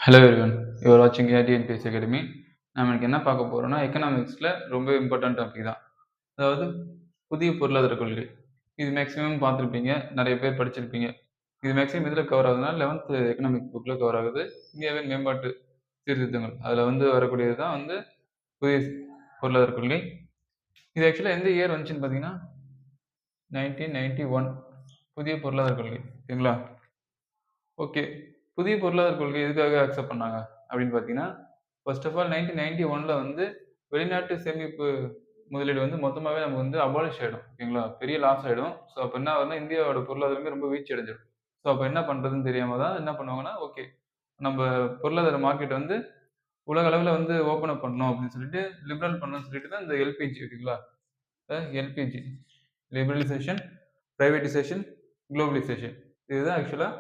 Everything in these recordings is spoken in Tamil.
ஹலோ எவ்ரிவன், யூ ஆர் வாட்சிங் டிஎன்பிஎஸ்சி அகாடமி. நம்ம இன்னைக்கு என்ன பார்க்க போறோம்னா, எக்கனாமிக்ஸில் ரொம்ப இம்பார்ட்டன்ட் டாபிக் தான். அதாவது புதிய பொருளாதார கொள்கை. இது மேக்ஸிமம் பார்த்துருப்பீங்க, நிறைய பேர் படிச்சிருப்பீங்க. இது மேக்ஸிமம் இதில் கவர் ஆகுதுன்னா 11th எக்கனாமிக் புக்கில் கவர் ஆகுது. இந்தியாவின் மேம்பாட்டு சீர்திருத்தங்கள் அதில் வரக்கூடியது தான் புதிய பொருளாதார கொள்கை. இது ஆக்சுவலாக எந்த இயர் வந்துச்சுன்னு பார்த்தீங்கன்னா 1991 புதிய பொருளாதார கொள்கை. ஓகேங்களா? ஓகே. புதிய பொருளாதார கொள்கை எதுக்காக அக்செப்ட் பண்ணாங்க அப்படின்னு பார்த்தீங்கன்னா, ஃபர்ஸ்ட் ஆஃப் ஆல் 1991ல வெளிநாட்டு சேமிப்பு முதலீடு மொத்தமாவே நமக்கு அபாலிஷ் ஆயிடும். ஓகேங்களா? பெரிய லாஸ் ஆயிடும். ஸோ அப்ப என்ன ஆகும்னா, இந்தியாவோட பொருளாதாரமே ரொம்ப வீழ்ச்சி அடைஞ்சிடும். ஸோ அப்ப என்ன பண்றதுன்னு தெரியாம தான் என்ன பண்ணுவாங்கன்னா, ஓகே நம்ம பொருளாதார மார்க்கெட் உலக அளவுல ஓப்பன் அப் பண்ணணும் அப்படின்னு சொல்லிட்டு, லிபரல் பண்ணணும்னு சொல்லிட்டு தான் இந்த எல்பிஜி ஓகேங்களா? LPG liberalisation, privatisation, globalisation. இதுதான் ஆக்சுவலா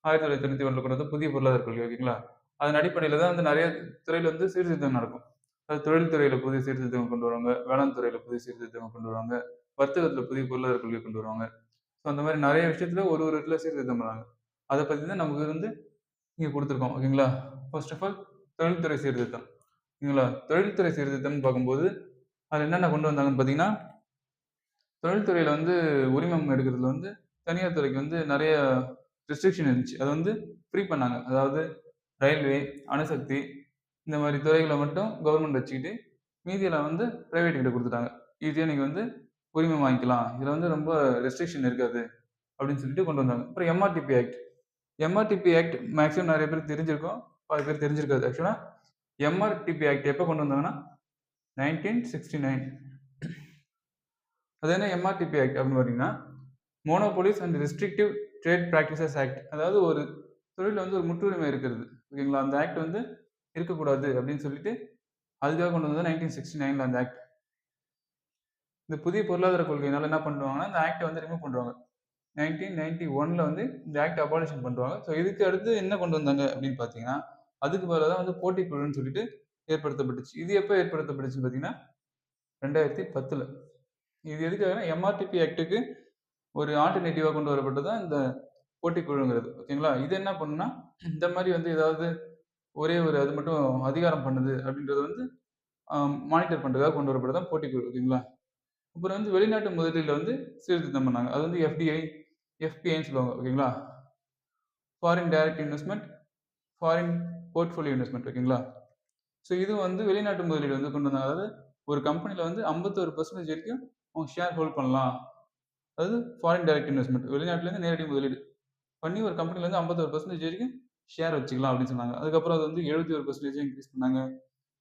1991ல கொண்டு வந்த புதிய பொருளாதார கொள்கை. ஓகேங்களா? அதன் அடிப்படையில தான் நெறைய துறையில சீர்திருத்தம் நடக்கும். தொழில் துறையில புதிய சீர்திருத்தங்கள் கொண்டு வருவாங்க. வேளாண் துறையில புதிய சீர்திருத்தங்கள் கொண்டு வருவாங்க. வர்த்தகத்துல புதிய பொருளாதார கொள்கை கொண்டு வருவாங்க. ஸோ அந்த மாரி நெறைய விஷயத்துல ஒரு இடத்துல சீர்திருத்தம் பண்ணாங்க. அத பத்தி தான் நமக்கு இங்க குடுத்துருக்கோம். ஓகேங்களா? ஃபர்ஸ்ட் ஆஃப் ஆல் தொழில்துறை சீர்திருத்தம். ஓகேங்களா? தொழில்துறை சீர்திருத்தம்னு பார்க்கும்போது, அதுல என்னென்ன கொண்டு வந்தாங்கன்னு பார்த்தீங்கன்னா, தொழில்துறையில உரிமம் எடுக்கிறதுல தனியார் துறைக்கு நெறைய ரெஸ்ட்ரிக்ஷன் இருந்துச்சு. அத ஃப்ரீ பண்ணாங்க. அதாவது ரயில்வே, அணுசக்தி இந்த மாரி துறைகள மட்டும் கவர்மெண்ட் வச்சுக்கிட்டு, மீதியெல்லாம் பிரைவேட் கிட்ட குடுத்துட்டாங்க. ஈஸியா நீங்க உரிமம் வாங்கிக்கலாம். இதுல ரொம்ப ரெஸ்ட்ரிக்ஷன் இருக்காது. அப்படின்னு சொல்லிட்டு கொண்டு வந்தாங்க. அப்புறம் MRTP act. MRTP act maximum நெறைய பேருக்கு தெரிஞ்சிருக்கும். பாதி பேருக்கு தெரிஞ்சிருக்காது. ஆக்சுவலா எம்ஆர்டிபி ஆக்ட் எப்ப கொண்டு வந்தாங்கன்னா, 1969. அது என்ன எம்ஆர்டிபி ஆக்ட் அப்படின்னு பார்த்தீங்கன்னா, monopolies and restrictive trade practices act. அதாவது ஒரு தொழில்ல ஒரு முற்றுரிமை இருக்கிறது. ஓகேங்களா? அந்த ஆக்ட் இருக்கக்கூடாது அப்படின்னு சொல்லிட்டு, அதுக்காக கொண்டு வந்தது 1969ல அந்த ஆக்ட். இந்த புதிய பொருளாதார கொள்கையினால என்ன பண்ணுவாங்கன்னா, இந்த ஆக்ட்ட ரிமூவ் பண்ருவாங்க. 1991ல இந்த ஆக்ட் அபாலிஷன் பண்ருவாங்க. ஸோ இதுக்கு அடுத்து என்ன கொண்டு வந்தாங்க அப்படின்னு பார்த்தீங்கன்னா, அதுக்கு பதிலா தான் போட்டிக்குழுன்னு சொல்லிட்டு ஏற்படுத்தப்பட்டுச்சு. இது எப்ப ஏற்படுத்தப்பட்டுச்சுன்னு பார்த்தீங்கன்னா, 2010ல. இது எதுக்காகன்னா, எம்ஆர்டிபி ஆக்ட்க்கு ஒரு ஆல்டர்னேட்டிவா கொண்டு வரப்பட்டது தான் இந்த போட்டிக்குழுங்கிறது. ஓகேங்களா? இது என்ன பண்ணும்னா, இந்த மாரி ஏதாவது ஒரே ஒரு அது மட்டும் அதிகாரம் பண்ணுது அப்படின்றத மானிட்டர் பண்றதுக்காக கொண்டு வரப்பட்டது தான் போட்டிக்குழு. ஓகேங்களா? அப்புறம் வெளிநாட்டு முதலீடுல சீர்திருத்தம் பண்ணாங்க. அது எஃப்டிஐ, எஃபிஐன்னு சொல்லுவாங்க. ஓகேங்களா? Foreign direct investment, foreign portfolio investment. ஓகேங்களா? ஸோ இது வெளிநாட்டு முதலீடு கொண்டு வந்தாங்க. அதாவது ஒரு கம்பெனில 51% வரைக்கும் அவங்க ஷேர் ஹோல்ட் பண்ணலாம். அதாவது ஃபாரின் டைரக்ட் இன்வெஸ்ட்மென்ட். வெளிநாட்டுலேருந்து நேரடி முதலீடு பண்ணி ஒரு கம்பெனில 51% வரைக்கும் ஷேர் வச்சுக்கலாம் அப்படின்னு சொன்னாங்க. அதுக்கப்புறம் அது 71% இன்க்ரீஸ் பண்ணாங்க.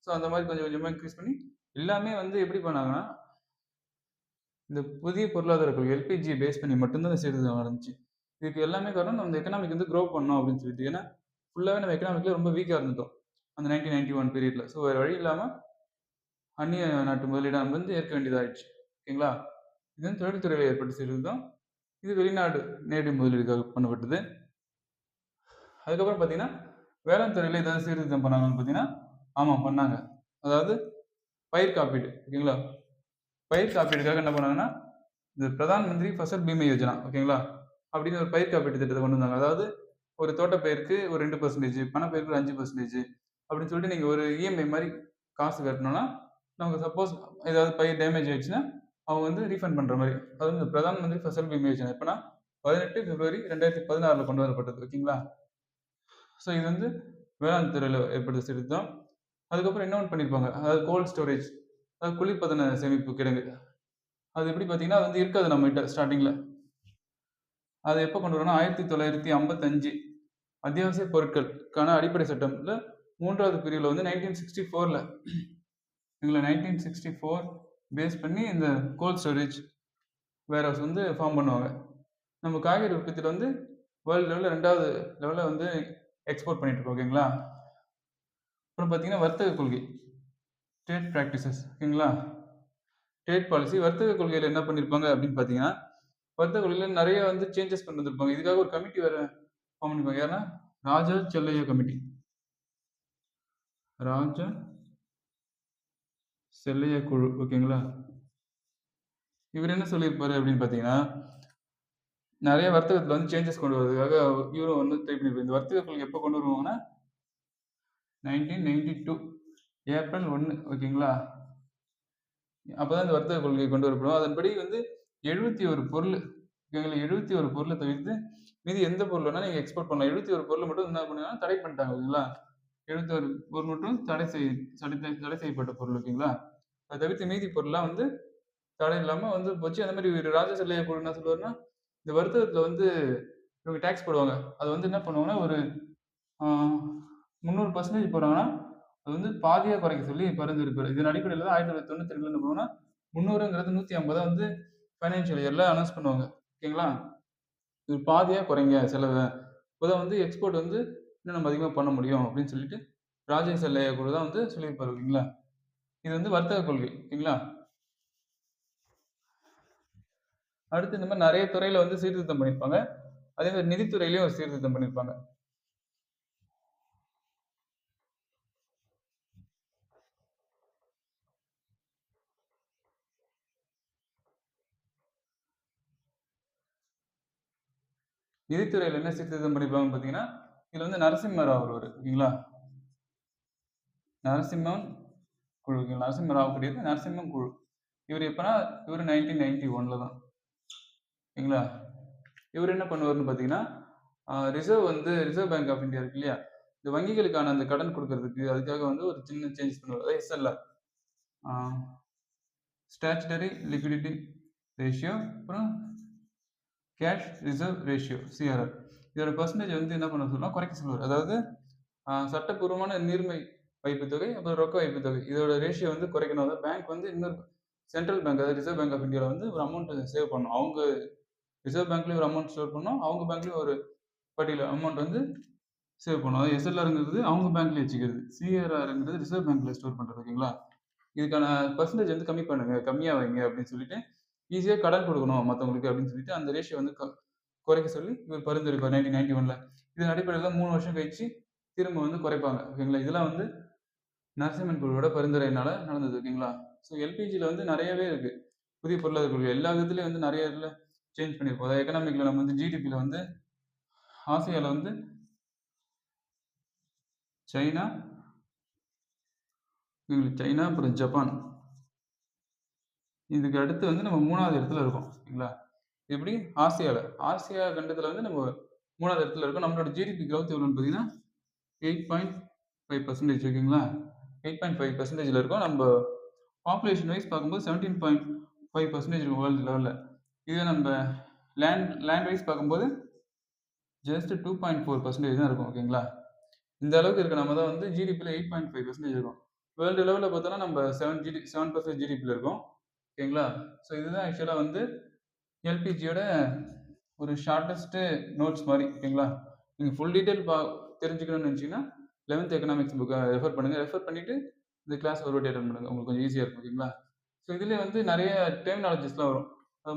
ஸோ அந்த மாதிரி கொஞ்சம் கொஞ்சமா இன்க்ரீஸ் பண்ணி எல்லாமே எப்படி பண்ணாங்கன்னா, இந்த புதிய பொருளாதார கொள்கை எல்பிஜியை பேஸ் பண்ணி மட்டும் தான் இந்த சீர்திருத்தம் நடந்துச்சு. இதுக்கு எல்லாமே காரணம் நம்ம எக்கனாமிக் க்ரோ பண்ணணும் அப்படின்னு சொல்லிட்டு. ஏன்னா ஃபுல்லாவே நம்ம எக்கனாமிக்ல ரொம்ப வீக்கா இருந்துட்டோம். அந்த 1991 பீரியட்ல. ஸோ வேற வழி இல்லாம அந்நிய நாட்டு முதலீட நம்ம ஏற்க வேண்டியதாயிடுச்சு. ஓகேங்களா? இது தொழில்துறையில ஏற்பட்ட சீர்திருத்தம். இது வெளிநாடு நேரடி முதலீடுக்காக பண்ணப்பட்டது. அதுக்கப்புறம் பார்த்தீங்கன்னா, வேளாண் துறையில ஏதாவது சீர்திருத்தம் பண்ணாங்கன்னு பார்த்தீங்கன்னா, ஆமா பண்ணாங்க. அதாவது பயிர் காப்பீடு. ஓகேங்களா? பயிர் காப்பீடுக்காக என்ன பண்ணாங்கன்னா, இந்த பிரதான் மந்திரி ஃபசல் பீமா யோஜனா. ஓகேங்களா? அப்படின்னு ஒரு பயிர் காப்பீட்டு திட்டத்த கொண்டு வந்தாங்க. அதாவது ஒரு தோட்டப்பயிருக்கு ஒரு 2%, பணப்பயிருக்கு ஒரு 5% அப்படின்னு சொல்லிட்டு நீங்க ஒரு இஎம்ஐ மாரி காசு கட்டணும்னா, நமக்கு சப்போஸ் ஏதாவது பயிர் டேமேஜ் ஆயிடுச்சுன்னா, அவங்க ரீஃபண்ட் பண்ற மாரி. அது இந்த பிரதான் மந்திரி ஃபசல் பீமா யோஜனா. எப்பன்னா 18 பிப்ரவரி 2016ல கொண்டு வரப்பட்டது. ஓகேங்களா? ஸோ இது வேளாண் துறையில ஏற்பட்ட சீர்திருத்தம். அதுக்கப்புறம் இன்னொன்னு பண்ணியிருப்பாங்க. அதாவது கோல்ட் ஸ்டோரேஜ். அதாவது குளிர்பதன சேமிப்பு கிடங்கு. அது எப்படி பார்த்தீங்கன்னா, அது இருக்காது நம்மகிட்ட ஸ்டார்ட்டிங்ல. அது எப்ப கொண்டு வரோம்னா 1955 அத்தியாவசிய பொருட்களுக்கான அடிப்படை சட்டம்ல 3வது பிரிவுல 1964ல இதுல 1964 பேஸ் பண்ணி இந்த கோல்ட் ஸ்டோரேஜ் வேர் ஹவுஸ் ஃபார்ம் பண்ணுவாங்க. நம்ம காய்கறி உற்பத்தியில வேர்ல்டு லெவல்ல 2வது லெவல்ல எக்ஸ்போர்ட் பண்ணிட்டு இருக்கோம். ஓகேங்களா? அப்புறம் பார்த்தீங்கன்னா, வர்த்தக கொள்கை. Trade practices. ஓகேங்களா? Trade policy. வர்த்தக கொள்கையில என்ன பண்ணியிருப்பாங்க அப்படின்னு பார்த்தீங்கன்னா, வர்த்தக கொள்கையில நிறைய சேஞ்சஸ் கொண்டு வந்திருப்பாங்க. இதுக்காக ஒரு கமிட்டி வேற ஃபார்ம் பண்ணிருப்பாங்க. யாருன்னா, ராஜா செல்லையா கமிட்டி. ராஜா செல்லையா குழு. ஓகேங்களா? இவர் என்ன சொல்லியிருப்பாரு அப்படின்னு பார்த்தீங்கன்னா, நிறைய வர்த்தகத்துல சேஞ்சஸ் கொண்டு வரதுக்காக இவரும் ட்ரை பண்ணியிருப்பாரு. இந்த வர்த்தக கொள்கை எப்போ கொண்டு வருவாங்கன்னா, 1992 ஏப்ரல் 1, ஓகேங்களா? அப்பதான் இந்த வர்த்தக கொள்கை கொண்டு வரப்படும். அதன்படி வந்து 71 பொருள், ஓகேங்களா? 71 பொருள தவிர்த்து மீதி எந்த பொருள் வேணாலும் நீங்க எக்ஸ்போர்ட் பண்ணலாம். 71 பொருள் மட்டும் என்ன பண்ணாங்கன்னா தடை பண்ணிட்டாங்க, ஓகேங்களா? 71 பொருள் மட்டும் தடை செய்யப்பட்ட பொருள், ஓகேங்களா? அத தவிர்த்து மீதி பொருள்லாம் வந்து தடை இல்லாம வந்து போச்சு. அந்த மாரி ஒரு ராஜசல்லைய குழு என்ன சொல்லுவாருன்னா, இந்த வர்த்தகத்துல வந்து இவங்க டாக்ஸ் போடுவாங்க. அது வந்து என்ன பண்ணுவாங்கன்னா, ஒரு ஆ 300% போடுறாங்கன்னா, அது வந்து பாதியா குறைக்க சொல்லி பரிந்துரைப்பாரு. இதன் அடிப்படையில தான் 1992ல என்ன பண்ணுவாங்கன்னா, 300ங்கிறது 150 வந்து ஃபைனான்சியல் இயர்ல அனௌன்ஸ் பண்ணுவாங்க. ஓகேங்களா? இது பாதியா குறைங்க செலவ. அப்பதான் வந்து எக்ஸ்போர்ட் வந்து இன்னும் நம்ம அதிகமா பண்ண முடியும் அப்படின்னு சொல்லிட்டு, ராஜேஷ் கூட தான் வந்து சொல்லியிருப்பாரு. ஓகேங்களா? இது வந்து வர்த்தக கொள்கை. ஓகேங்களா? அடுத்து இந்த மாரி நெறைய துறையில வந்து சீர்திருத்தம் பண்ணியிருப்பாங்க. அதே மாரி நிதித்துறையிலயும் ஒரு சீர்திருத்தம் பண்ணியிருப்பாங்க. நிதித்துறையில என்ன சீர்திருத்தம் பண்ணியிருப்பாங்கன்னு பார்த்தீங்கன்னா, இதுல வந்து நரசிம்ம ராவ் ஒருவரு. ஓகேங்களா? நரசிம்மன் குழு. ஓகேங்களா? நரசிம்ம ராவ் கிடையாது. நரசிம்மன் குழு. இவரு எப்பன்னா, இவரு 1991ல தான். ஓகேங்களா? இவரு என்ன பண்ணுவாருன்னு பார்த்தீங்கன்னா, ரிசர்வ் பேங்க் ஆஃப் இந்தியா இருக்கு இல்லையா? இந்த வங்கிகளுக்கான அந்த கடன் குடுக்குறதுக்கு, அதுக்காக வந்து ஒரு சின்ன சேஞ்சஸ் பண்ணுவாரு. அதாவது எஸ்எல்ஆர். ஆ ஸ்டாச்சுட்டரி லிக்விடிட்டி ரேஷியோ, அப்புறம் கேஷ் ரிசர்வ் ரேஷியோ, சிஆர்ஆர். இதோட பெர்சன்டேஜ் வந்து என்ன பண்ண சொல்லுவாருன்னா, குறைக்க சொல்லுவாரு. அதாவது சட்டப்பூர்வமான நீர்மை வைப்புத் தொகை, அப்புறம் ரொக்க வைப்புத் தொகை. இதோட ரேஷியோ வந்து குறைக்கணும். அதாவது பேங்க் வந்து இன்னொரு சென்ட்ரல் பேங்க், அதாவது ரிசர்வ் பேங்க் ஆஃப் இந்தியால வந்து ஒரு அமௌண்ட் சேவ் பண்ணணும். அவங்க ரிசர்வ் பேங்க்லயும் ஒரு அமௌண்ட் ஸ்டோர் பண்ணணும். அவங்க பேங்க்லயும் ஒரு பர்ட்டிகுலர் அமௌண்ட் வந்து சேவ் பண்ணணும். அதாவது எஸ்எல்ஆர்ங்கிறது அவங்க பேங்க்லயே வச்சுக்கிறது. சிஆர்ஆர்ங்கிறது ரிசர்வ் பேங்க்ல ஸ்டோர் பண்றது. ஓகேங்களா? இதுக்கான பெர்சன்டேஜ் வந்து கம்மி பண்ணுங்க, கம்மியா வைங்க அப்படின்னு சொல்லிட்டு, ஈஸியா கடன் குடுக்கணும் மத்தவங்களுக்கு அப்படின்னு சொல்லிட்டு, அந்த ரேஷியோ வந்து குறைக்க சொல்லி இவர் பரிந்துரைப்பார் 1991ல. இதன் அடிப்படையில 3 வருஷம் கழிச்சு திரும்ப வந்து குறைப்பாங்க. ஓகேங்களா? இதெல்லாம் வந்து நரசிம்மன் குழுவோட பரிந்துரையினால நடந்தது. ஓகேங்களா? ஸோ எல்பிஜில வந்து நெறையவே இருக்கு. புதிய பொருளாதார கொள்கை. எல்லா விதத்துலயும் வந்து நெறைய இதுல சேஞ்ச் பண்ணியிருப்போம். அதாவது எக்கனாமிக்ல நம்ம வந்து ஜிடிபில வந்து ஆசியால வந்து சைனா, சைனா அப்புறம் ஜப்பான். இதுக்கு அடுத்து வந்து நம்ம 3வது இடத்துல இருக்கோம். ஓகேங்களா? எப்படி? ஆசியால. ஆசியா கண்டத்துல வந்து நம்ம 3வது இடத்துல இருக்கோம். நம்மளோட ஜிடிபி குரோத் எவ்வளோன்னு பார்த்தீங்கன்னா, 8.5% ஓகேங்களா? 8.5%ல இருக்கோம். நம்ம பாப்புலேஷன் வைஸ் பார்க்கும்போது 17.5% இருக்கும் வேர்ல்டு லெவல்ல. இதுவே நம்ம லேண்ட் வைஸ் பார்க்கும்போது ஜஸ்ட் 2.4% தான் இருக்கும். ஓகேங்களா? இந்த அளவுக்கு இருக்க நம்ம தான் வந்து ஜிடிபில 8.5% இருக்கும். வேர்ல்டு லெவல்ல பார்த்தோம்னா நம்ம 7% ஜிடிபில இருக்கோம். ஓகேங்களா? ஸோ இதுதான் ஆக்சுவலா வந்து எல்பிஜியோட ஒரு ஷார்ட்டஸ்ட் நோட்ஸ் மாரி. ஓகேங்களா? நீங்க ஃபுல் டீட்டெயில் தெரிஞ்சுக்கணும்னு நினைச்சீங்கன்னா, 11த் எக்கனாமிக்ஸ் புக்க ரெஃபர் பண்ணுங்க. ரெஃபர் பண்ணிட்டு இந்த கிளாஸ் ஒரு வாட்டி அட்டெண்ட் பண்ணுங்க. உங்களுக்கு கொஞ்சம் ஈஸியா இருக்கும். ஓகேங்களா? ஸோ இதுலயே வந்து நெறைய டெர்மினாலஜிஸ்லாம் வரும்.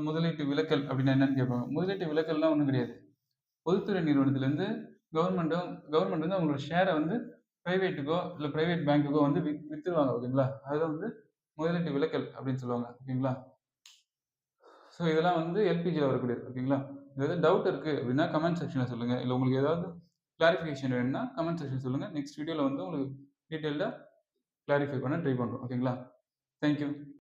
முதலீட்டு விலக்கல் அப்படின்னா என்னன்னு கேட்பாங்க. முதலீட்டு விலக்கல்னா ஒண்ணும் கிடையாது. பொதுத்துறை நிறுவனத்திலேருந்து கவர்மெண்ட் வந்து அவங்களோட ஷேர வந்து பிரைவேட்டுக்கோ, இல்ல பிரைவேட் பேங்க்குக்கோ வந்து வித்துருவாங்க. ஓகேங்களா? அதுதான் வந்து முதலீட்டு விலக்கல் அப்படின்னு சொல்லுவாங்க. ஓகேங்களா? ஸோ இதெல்லாம் வந்து எல்பிஜில வரக்கூடியது. ஓகேங்களா? ஏதாவது டவுட் இருக்கு அப்படின்னா கமெண்ட் செக்ஷன்ல சொல்லுங்க. இல்ல உங்களுக்கு ஏதாவது கிளாரிஃபிகேஷன் வேணும்னா கமெண்ட் செக்ஷன்ல சொல்லுங்க. நெக்ஸ்ட் வீடியோல வந்து உங்களுக்கு டீடைல்டா கிளாரிஃபை பண்ண ட்ரை பண்றோம். ஓகேங்களா? Thank you.